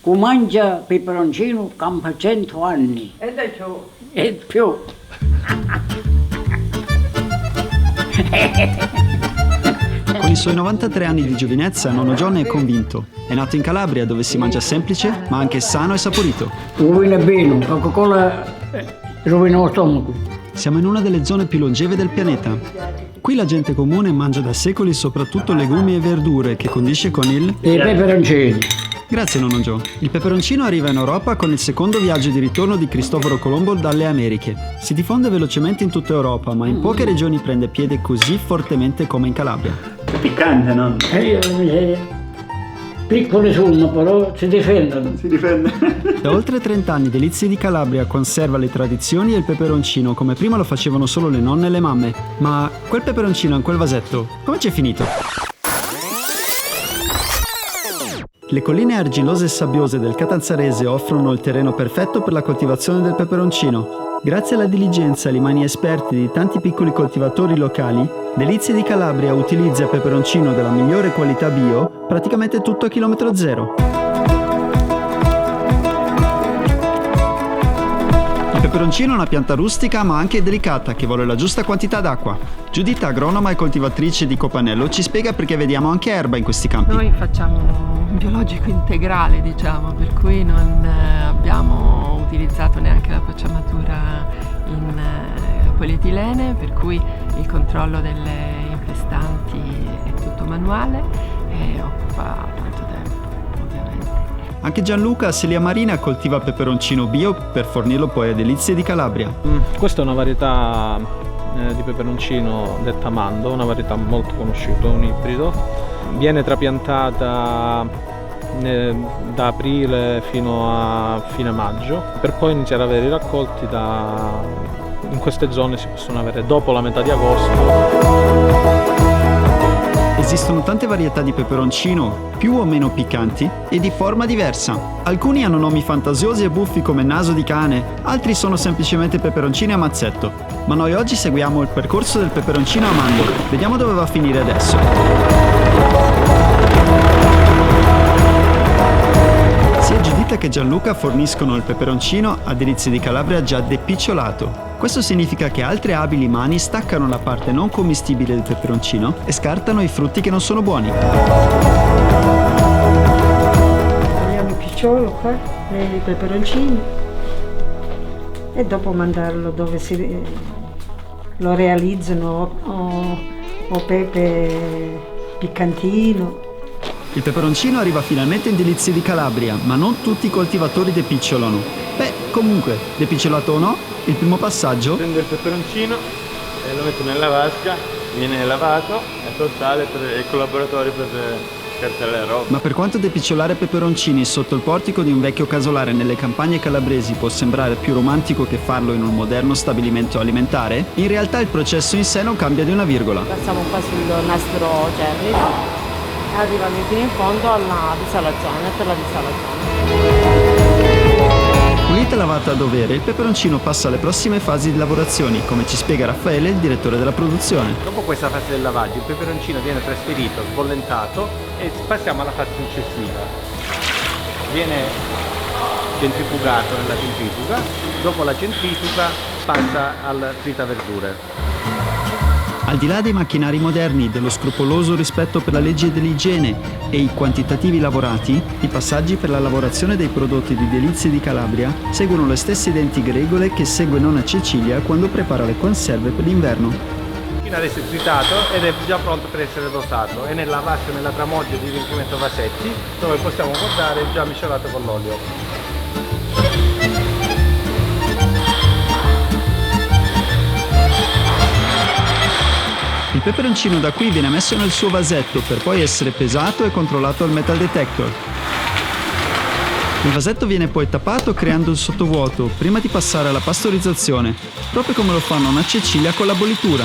Chi mangia peperoncino campa 100 anni. E da ciò. E più. Con i suoi 93 anni di giovinezza, nonno John è convinto. È nato in Calabria, dove si mangia semplice, ma anche sano e saporito. Rovina bene, Coca-Cola rovina lo stomaco. Siamo in una delle zone più longeve del pianeta. Qui la gente comune mangia da secoli soprattutto legumi e verdure che condisce con il... E i peperoncini. Grazie nonno Joe. Il peperoncino arriva in Europa con il secondo viaggio di ritorno di Cristoforo Colombo dalle Americhe. Si diffonde velocemente in tutta Europa, ma in poche regioni prende piede così fortemente come in Calabria. È piccante, no? Piccole sono, però si difendono. Si difende. Da oltre 30 anni Delizie di Calabria conserva le tradizioni e il peperoncino come prima lo facevano solo le nonne e le mamme. Ma quel peperoncino in quel vasetto, come c'è finito? Le colline argillose e sabbiose del Catanzarese offrono il terreno perfetto per la coltivazione del peperoncino. Grazie alla diligenza e alle mani esperte di tanti piccoli coltivatori locali, Delizie di Calabria utilizza peperoncino della migliore qualità bio praticamente tutto a chilometro zero. Il peperoncino è una pianta rustica ma anche delicata che vuole la giusta quantità d'acqua. Giuditta, agronoma e coltivatrice di Copanello, ci spiega perché vediamo anche erba in questi campi. Noi facciamo un biologico integrale, diciamo, per cui non abbiamo utilizzato neanche la pacciamatura in polietilene, per cui il controllo delle infestanti è tutto manuale e occupa tanto tempo, ovviamente. Anche Gianluca, Celia Marina, coltiva peperoncino bio per fornirlo poi a Delizie di Calabria. Questa è una varietà di peperoncino detta Mando, una varietà molto conosciuta, un ibrido. Viene trapiantata da aprile fino a fine maggio, per poi iniziare ad avere i raccolti in queste zone si possono avere dopo la metà di agosto. Esistono tante varietà di peperoncino, più o meno piccanti, e di forma diversa. Alcuni hanno nomi fantasiosi e buffi come naso di cane, altri sono semplicemente peperoncini a mazzetto. Ma noi oggi seguiamo il percorso del peperoncino a mando. Vediamo dove va a finire adesso. Sia Giuditta che Gianluca forniscono il peperoncino a Delizie di Calabria già depicciolato. Questo significa che altre abili mani staccano la parte non commestibile del peperoncino e scartano i frutti che non sono buoni. Togliamo il picciolo qua, i peperoncini e dopo mandarlo dove lo realizzano o pepe piccantino. Il peperoncino arriva finalmente in Delizie di Calabria, ma non tutti i coltivatori depicciolano. Beh, comunque, depicciolato o no, il primo passaggio... Prendo il peperoncino e lo metto nella vasca, viene lavato e metto il sale per i collaboratori per scartare la roba. Ma per quanto depicciolare peperoncini sotto il portico di un vecchio casolare nelle campagne calabresi può sembrare più romantico che farlo in un moderno stabilimento alimentare, in realtà il processo in sé non cambia di una virgola. Passiamo qua sul nastro Jerry, arrivano fino in fondo alla disalazione, per la disalazione. Pulita e lavata a dovere, il peperoncino passa alle prossime fasi di lavorazioni, come ci spiega Raffaele, il direttore della produzione. Dopo questa fase del lavaggio, il peperoncino viene trasferito, sbollentato e passiamo alla fase successiva. Viene centrifugato nella centrifuga, dopo la centrifuga passa al tritaverdure. Al di là dei macchinari moderni, dello scrupoloso rispetto per la legge dell'igiene e i quantitativi lavorati, i passaggi per la lavorazione dei prodotti di Delizie di Calabria seguono le stesse identiche regole che segue nonna Cecilia quando prepara le conserve per l'inverno. Adesso è tritato ed è già pronto per essere dosato. È nella vasca, nella tramoggia di riempimento vasetti, dove possiamo guardare già miscelato con l'olio. Il peperoncino da qui viene messo nel suo vasetto per poi essere pesato e controllato al metal detector. Il vasetto viene poi tappato creando il sottovuoto prima di passare alla pastorizzazione, proprio come lo fa nonna Cecilia con la bollitura.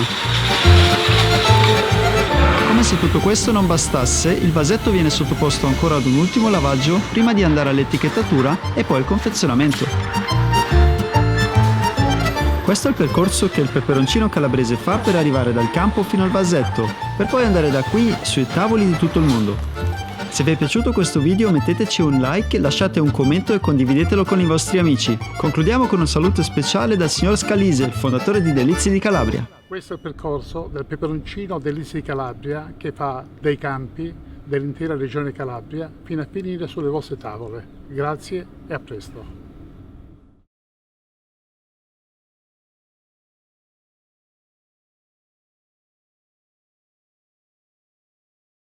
Come se tutto questo non bastasse, il vasetto viene sottoposto ancora ad un ultimo lavaggio prima di andare all'etichettatura e poi al confezionamento. Questo è il percorso che il peperoncino calabrese fa per arrivare dal campo fino al vasetto, per poi andare da qui sui tavoli di tutto il mondo. Se vi è piaciuto questo video metteteci un like, lasciate un commento e condividetelo con i vostri amici. Concludiamo con un saluto speciale dal signor Scalise, il fondatore di Delizie di Calabria. Questo è il percorso del peperoncino Delizie di Calabria che fa dei campi dell'intera regione Calabria fino a finire sulle vostre tavole. Grazie e a presto.